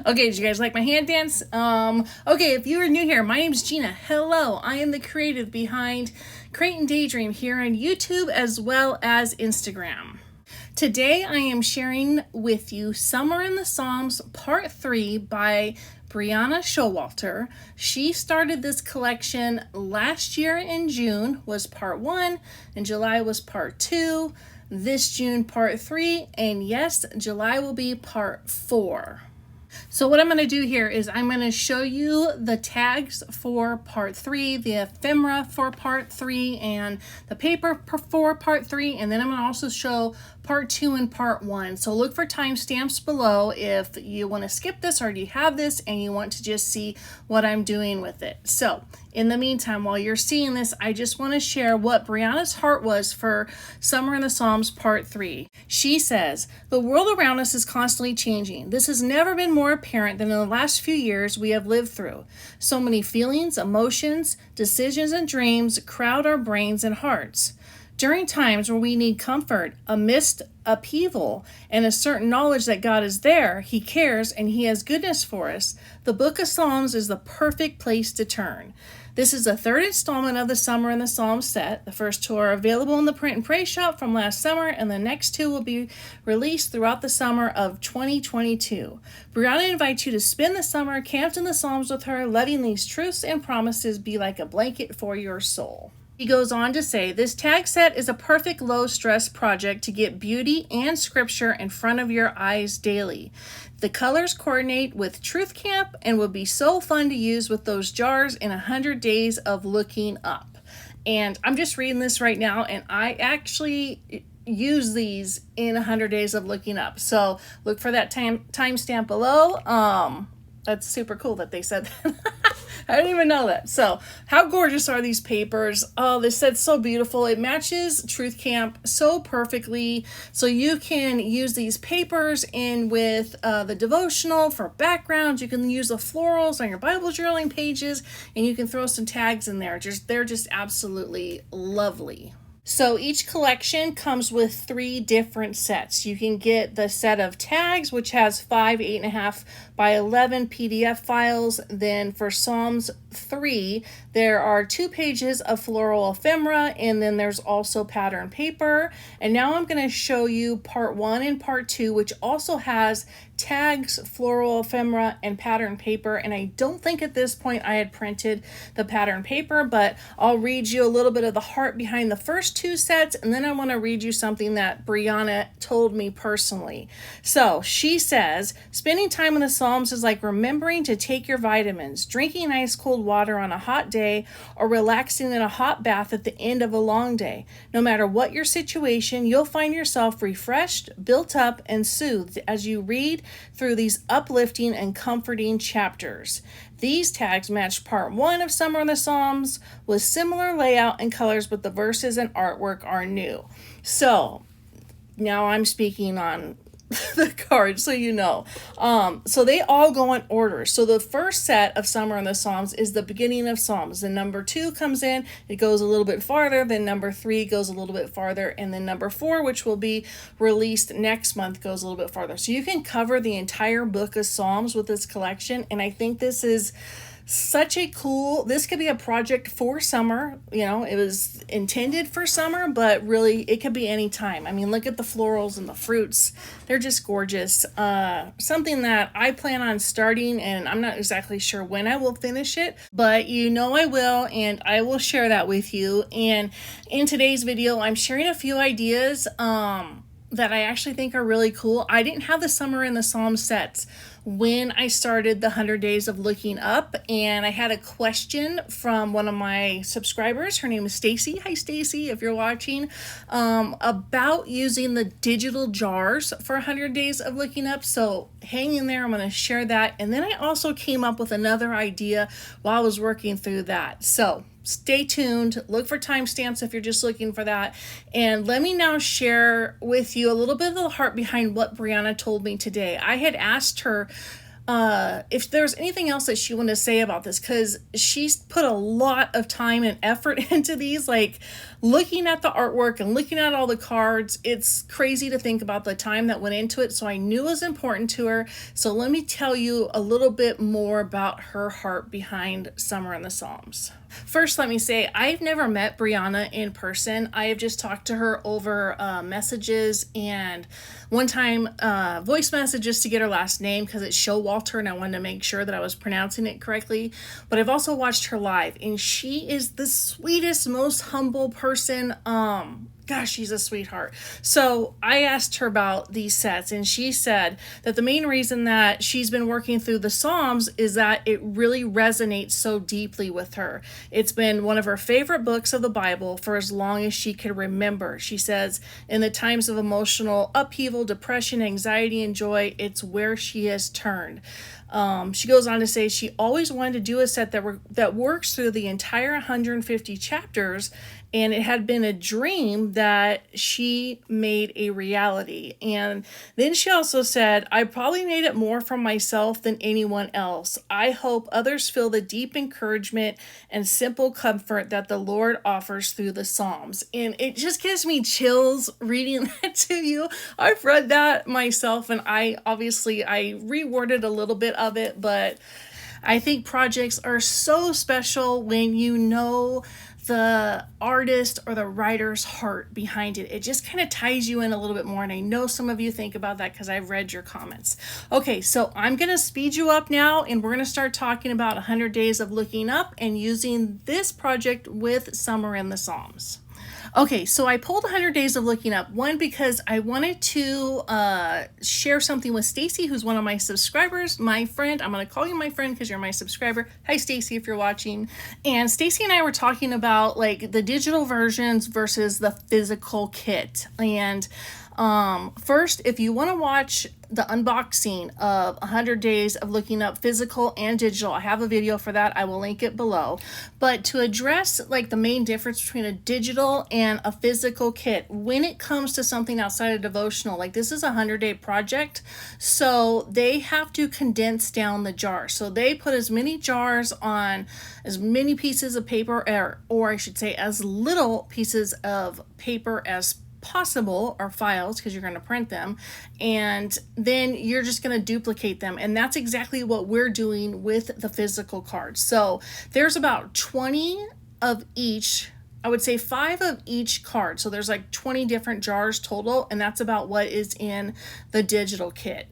Okay, did you guys like my hand dance? Okay, if you are new here, my name is Gina. Hello, I am the creative behind Create and Daydream here on YouTube as well as Instagram. Today I am sharing with you Summer in the Psalms Part 3 by Brianna Showalter. She started this collection last year in June, was Part 1, in July was Part 2, this June Part 3, and yes, July will be Part 4. So what I'm going to do here is I'm going to show you the tags for Part 3, the ephemera for Part 3, and the paper for Part 3, and then I'm going to also show Part 2 and Part 1. So look for timestamps below if you want to skip this or you have this and you want to just see what I'm doing with it. So in the meantime, while you're seeing this, I just want to share what Brianna's heart was for Summer in the Psalms Part 3. She says, "The world around us is constantly changing. This has never been more apparent than in the last few years we have lived through. So many feelings, emotions, decisions, and dreams crowd our brains and hearts. During times where we need comfort amidst upheaval and a certain knowledge that God is there, He cares, and He has goodness for us, the book of Psalms is the perfect place to turn." This is the third installment of the Summer in the Psalms set. The first two are available in the Print and Pray shop from last summer, and the next two will be released throughout the summer of 2022. Brianna invites you to spend the summer camped in the Psalms with her, letting these truths and promises be like a blanket for your soul. He goes on to say, "This tag set is a perfect low-stress project to get beauty and scripture in front of your eyes daily. The colors coordinate with Truth Camp and will be so fun to use with those jars in 100 days of looking up." And I'm just reading this right now, and I actually use these in 100 days of looking up. So look for that timestamp below. That's super cool that they said that. I didn't even know that. So how gorgeous are these papers? Oh, this set's so beautiful. It matches Truth Camp so perfectly. So you can use these papers in with the devotional for backgrounds. You can use the florals on your Bible journaling pages, and you can throw some tags in there. They're just absolutely lovely. So each collection comes with 3 different sets. You can get the set of tags, which has 5 8.5 by 11 PDF files. Then for Psalms 3, there are 2 pages of floral ephemera, and then there's also pattern paper. And now I'm going to show you Part 1 and Part 2, which also has tags, floral ephemera, and pattern paper. And I don't think at this point I had printed the pattern paper, but I'll read you a little bit of the heart behind the first 2 sets, and then I want to read you something that Brianna told me personally. So she says, "Spending time in the Psalms is like remembering to take your vitamins, drinking ice cold water on a hot day, or relaxing in a hot bath at the end of a long day. No matter what your situation, you'll find yourself refreshed, built up, and soothed as you read through these uplifting and comforting chapters." These tags match Part 1 of Summer in the Psalms with similar layout and colors, but the verses and artwork are new. So now I'm speaking on the cards, so you know. So they all go in order. So the first set of Summer in the Psalms is the beginning of Psalms. Then number 2 comes in, it goes a little bit farther. Then number 3 goes a little bit farther. And then number 4, which will be released next month, goes a little bit farther. So you can cover the entire book of Psalms with this collection. And I think this is such a cool, this could be a project for summer. You know, it was intended for summer, but really it could be any time. I mean, look at the florals and the fruits. They're just gorgeous. Something that I plan on starting, and I'm not exactly sure when I will finish it, but you know I will, and I will share that with you. And in today's video, I'm sharing a few ideas that I actually think are really cool. I didn't have the Summer in the Psalms sets when I started the 100 Days of Looking Up, and I had a question from one of my subscribers. Her name is Stacy. Hi, Stacy, if you're watching, about using the digital jars for 100 Days of Looking Up. So hang in there. I'm going to share that. And then I also came up with another idea while I was working through that. So stay tuned. Look for timestamps if you're just looking for that. And let me now share with you a little bit of the heart behind what Brianna told me today. I had asked her if there's anything else that she wanted to say about this, because she's put a lot of time and effort into these, like looking at the artwork and looking at all the cards. It's crazy to think about the time that went into it. So I knew it was important to her. So let me tell you a little bit more about her heart behind Summer in the Psalms. First, let me say, I've never met Brianna in person. I have just talked to her over messages, and one time voice messages to get her last name because it's Showalter and I wanted to make sure that I was pronouncing it correctly. But I've also watched her live, and she is the sweetest, most humble person. Gosh, she's a sweetheart. So I asked her about these sets, and she said that the main reason that she's been working through the Psalms is that it really resonates so deeply with her. It's been one of her favorite books of the Bible for as long as she can remember. She says, in the times of emotional upheaval, depression, anxiety, and joy, it's where she has turned. She goes on to say she always wanted to do a set that works through the entire 150 chapters, and it had been a dream that she made a reality. And then she also said, I probably made it more for myself than anyone else. I hope others feel the deep encouragement and simple comfort that the Lord offers through the Psalms. And it just gives me chills reading that to you. I've read that myself, and I reworded a little bit of it, but I think projects are so special when you know the artist or the writer's heart behind it. It just kind of ties you in a little bit more, and I know some of you think about that because I've read your comments. Okay, so I'm going to speed you up now, and we're going to start talking about 100 Days of Looking Up and using this project with Summer in the Psalms. Okay, so I pulled 100 Days of Looking Up, one, because I wanted to share something with Stacy, who's one of my subscribers, my friend. I'm going to call you my friend because you're my subscriber. Hi, Stacy, if you're watching. And Stacy and I were talking about like the digital versions versus the physical kit. And first, if you want to watch the unboxing of 100 Days of Looking Up physical and digital, I have a video for that. I will link it below. But to address like the main difference between a digital and a physical kit, when it comes to something outside of devotional, like this is a 100-day project, so they have to condense down the jar. So they put as many jars on as many pieces of paper, or I should say as little pieces of paper as possible, or files, because you're going to print them, and then you're just going to duplicate them. And that's exactly what we're doing with the physical cards. So there's about 20 of each, I would say 5 of each card. So there's like 20 different jars total, and that's about what is in the digital kit.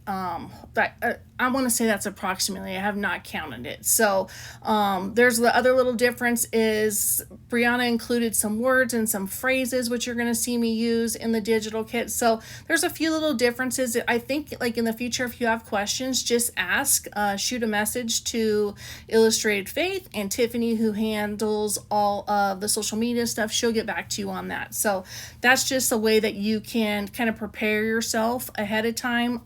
I want to say that's approximately, I have not counted it. So there's the other little difference is Brianna included some words and some phrases, which you're going to see me use in the digital kit. So there's a few little differences. I think like in the future, if you have questions, just ask, shoot a message to Illustrated Faith, and Tiffany, who handles all of the social media stuff, she'll get back to you on that. So that's just a way that you can kind of prepare yourself ahead of time.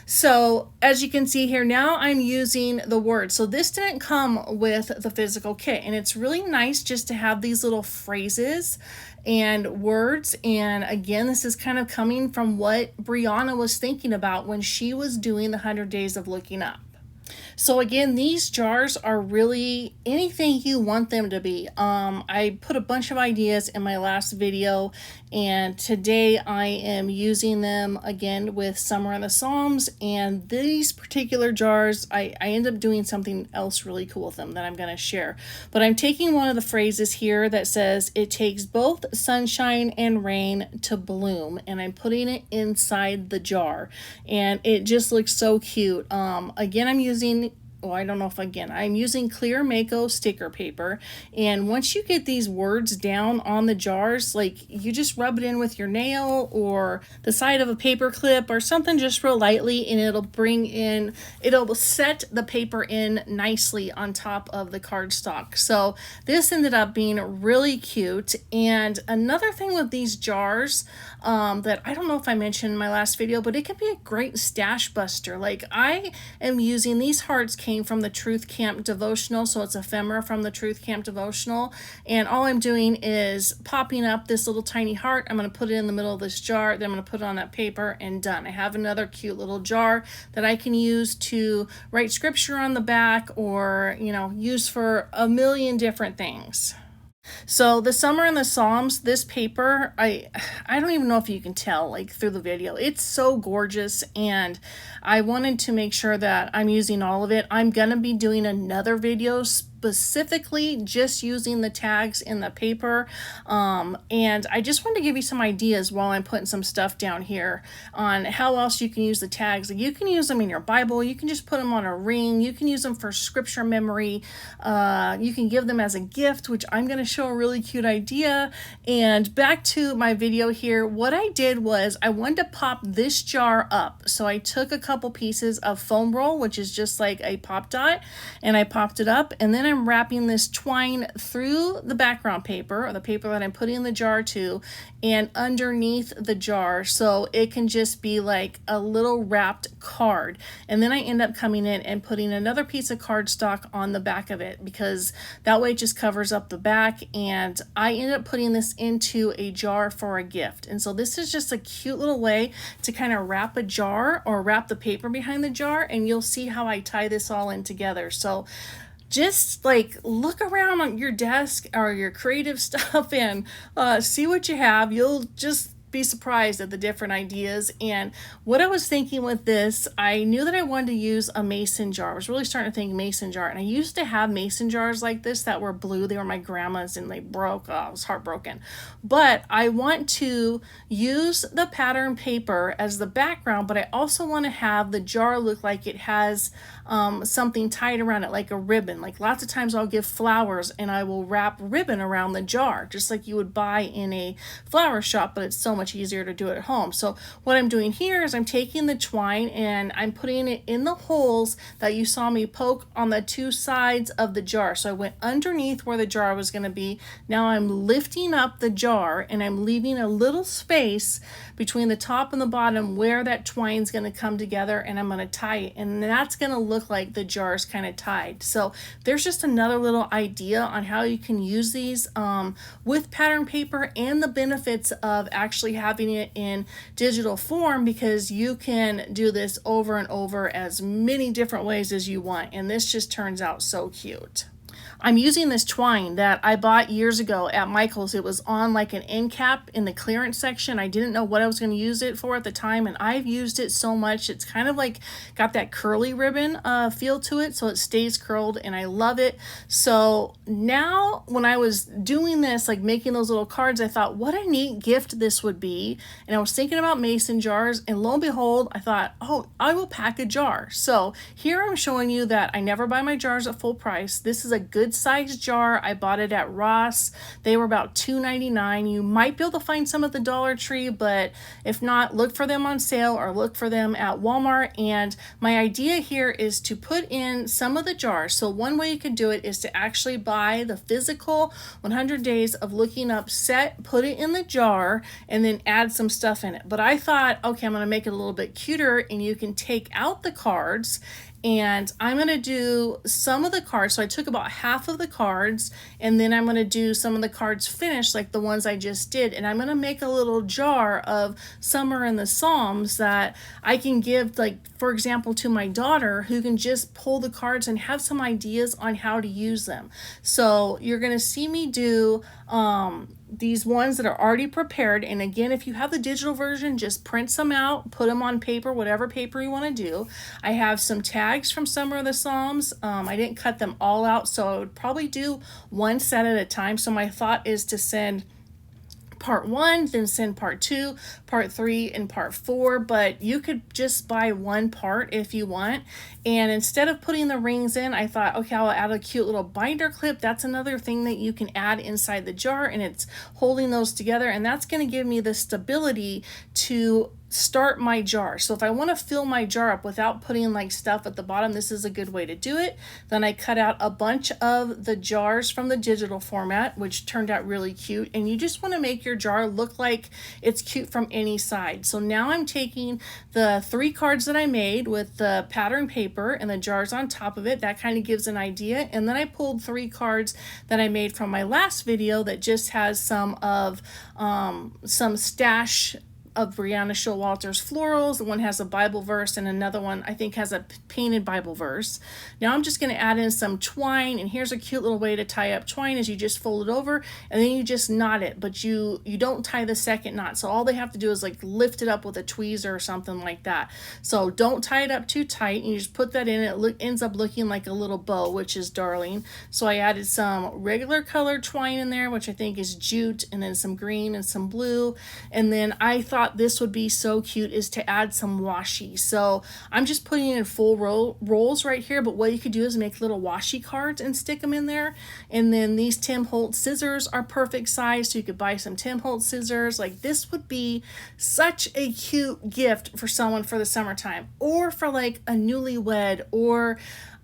So as you can see here, now I'm using the words. So this didn't come with the physical kit, and it's really nice just to have these little phrases and words. And again, this is kind of coming from what Brianna was thinking about when she was doing the 100 Days of Looking Up. So again, these jars are really anything you want them to be. I put a bunch of ideas in my last video, and today I am using them again with Summer in the Psalms. And these particular jars, I end up doing something else really cool with them that I'm going to share. But I'm taking one of the phrases here that says, it takes both sunshine and rain to bloom, and I'm putting it inside the jar, and it just looks so cute. Again, I'm using I'm using clear Mako sticker paper, and once you get these words down on the jars, like you just rub it in with your nail or the side of a paper clip or something just real lightly, and it'll set the paper in nicely on top of the cardstock. So this ended up being really cute. And another thing with these jars that I don't know if I mentioned in my last video, but it can be a great stash buster. Like I am using these hearts came came from the Truth Camp devotional, so it's ephemera from the Truth Camp devotional. And all I'm doing is popping up this little tiny heart. I'm going to put it in the middle of this jar, then I'm going to put it on that paper, and done. I have another cute little jar that I can use to write scripture on the back, or use for a million different things. So the Summer in the Psalms, this paper, I don't even know if you can tell like through the video. It's so gorgeous, and I wanted to make sure that I'm using all of it. I'm gonna be doing another video specifically just using the tags in the paper, and I just wanted to give you some ideas while I'm putting some stuff down here on how else you can use the tags. You can use them in your Bible, you can just put them on a ring, you can use them for scripture memory, you can give them as a gift, which I'm going to show a really cute idea. And back to my video here, what I did was I wanted to pop this jar up. So I took a couple pieces of foam roll, which is just like a pop dot, and I popped it up, and then I'm wrapping this twine through the background paper, or the paper that I'm putting in the jar to, and underneath the jar, so it can just be like a little wrapped card. And then I end up coming in and putting another piece of cardstock on the back of it, because that way it just covers up the back. And I end up putting this into a jar for a gift. And so this is just a cute little way to kind of wrap a jar, or wrap the paper behind the jar, and you'll see how I tie this all in together. So just like look around on your desk or your creative stuff and see what you have. You'll just be surprised at the different ideas. And what I was thinking with this, I knew that I wanted to use a mason jar. I was really starting to think mason jar, and I used to have mason jars like this that were blue. They were my grandma's and they broke. I was heartbroken. But I want to use the pattern paper as the background, but I also want to have the jar look like it has something tied around it, like a ribbon. Like lots of times I'll give flowers and I will wrap ribbon around the jar, just like you would buy in a flower shop, but it's so much easier to do it at home. So what I'm doing here is I'm taking the twine and I'm putting it in the holes that you saw me poke on the two sides of the jar. So I went underneath where the jar was going to be. Now I'm lifting up the jar and I'm leaving a little space between the top and the bottom where that twine's going to come together, and I'm going to tie it, and that's going to look like the jar's kind of tied. So there's just another little idea on how you can use these with pattern paper, and the benefits of actually having it in digital form, because you can do this over and over as many different ways as you want, and this just turns out so cute. I'm using this twine that I bought years ago at Michael's. It was on like an end cap in the clearance section. I didn't know what I was going to use it for at the time, and I've used it so much. It's kind of like got that curly ribbon feel to it, so it stays curled, and I love it. So now when I was doing this, like making those little cards, I thought what a neat gift this would be. And I was thinking about mason jars, and lo and behold, I thought, oh, I will pack a jar. So here I'm showing you that I never buy my jars at full price. This is a good size jar. I bought it at Ross. They were about $2.99. You might be able to find some at the Dollar Tree, but if not, look for them on sale or look for them at Walmart. And my idea here is to put in some of the jars. So one way you could do it is to actually buy the physical 100 Days of Looking Up set, put it in the jar, and then add some stuff in it. But I thought, okay, I'm going to make it a little bit cuter, and you can take out the cards, and I'm going to do some of the cards. So I took about half of the cards, and then I'm going to do some of the cards finished, like the ones I just did. And I'm going to make a little jar of Summer in the Psalms that I can give, like, for example, to my daughter, who can just pull the cards and have some ideas on how to use them. So you're going to see me do these ones that are already prepared. And again, if you have the digital version, just print some out, put them on paper, whatever paper you want to do. I have some tags from Summer of the Psalms. I didn't cut them all out, so I would probably do one set at a time. So my thought is to send part 1, then send part 2, part 3, and part 4, but you could just buy one part if you want. And instead of putting the rings in, I thought, okay, I'll add a cute little binder clip. That's another thing that you can add inside the jar, and it's holding those together, and that's going to give me the stability to start my jar. So if I want to fill my jar up without putting like stuff at the bottom, this is a good way to do it. Then I cut out a bunch of the jars from the digital format, which turned out really cute. And you just want to make your jar look like it's cute from any side. So now I'm taking the 3 cards that I made with the pattern paper and the jars on top of it. That kind of gives an idea. And then I pulled 3 cards that I made from my last video that just has some of some stash of Brianna Showalter's florals. One has a Bible verse and another one I think has a painted Bible verse. Now I'm just going to add in some twine, and here's a cute little way to tie up twine is you just fold it over and then you just knot it, but you don't tie the second knot. So all they have to do is like lift it up with a tweezer or something like that. So don't tie it up too tight, and you just put that in. It ends up looking like a little bow, which is darling. So I added some regular colored twine in there, which I think is jute, and then some green and some blue. And then I thought this would be so cute is to add some washi. So I'm just putting in full rolls right here, but what you could do is make little washi cards and stick them in there. And then these Tim Holtz scissors are perfect size, so you could buy some Tim Holtz scissors. Like, this would be such a cute gift for someone for the summertime, or for like a newlywed, or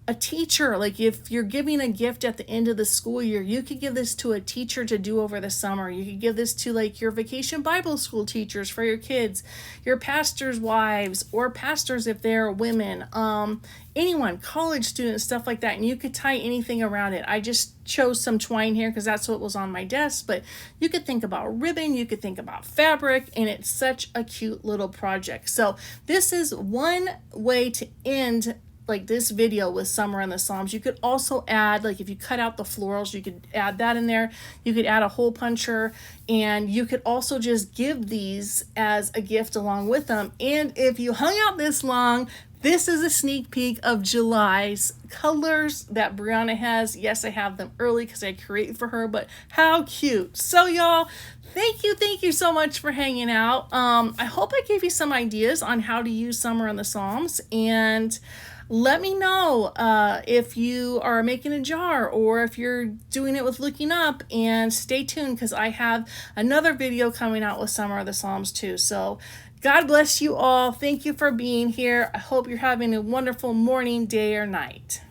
a teacher. Like, if you're giving a gift at the end of the school year, you could give this to a teacher to do over the summer. You could give this to like your vacation Bible school teachers for your kids, your pastors' wives, or pastors if they're women, anyone, college students, stuff like that. And you could tie anything around it. I just chose some twine here because that's what was on my desk, but you could think about ribbon, you could think about fabric, and it's such a cute little project. So this is one way to end like this video with Summer in the Psalms. You could also add, like, if you cut out the florals, you could add that in there. You could add a hole puncher, and you could also just give these as a gift along with them. And if you hung out this long, this is a sneak peek of July's colors that Brianna has. Yes, I have them early because I create for her, but how cute. So y'all, thank you so much for hanging out. I hope I gave you some ideas on how to use Summer in the Psalms, and let me know if you are making a jar or if you're doing it with looking up, and stay tuned because I have another video coming out with Summer of the Psalms too. So God bless you all. Thank you for being here. I hope you're having a wonderful morning, day, or night.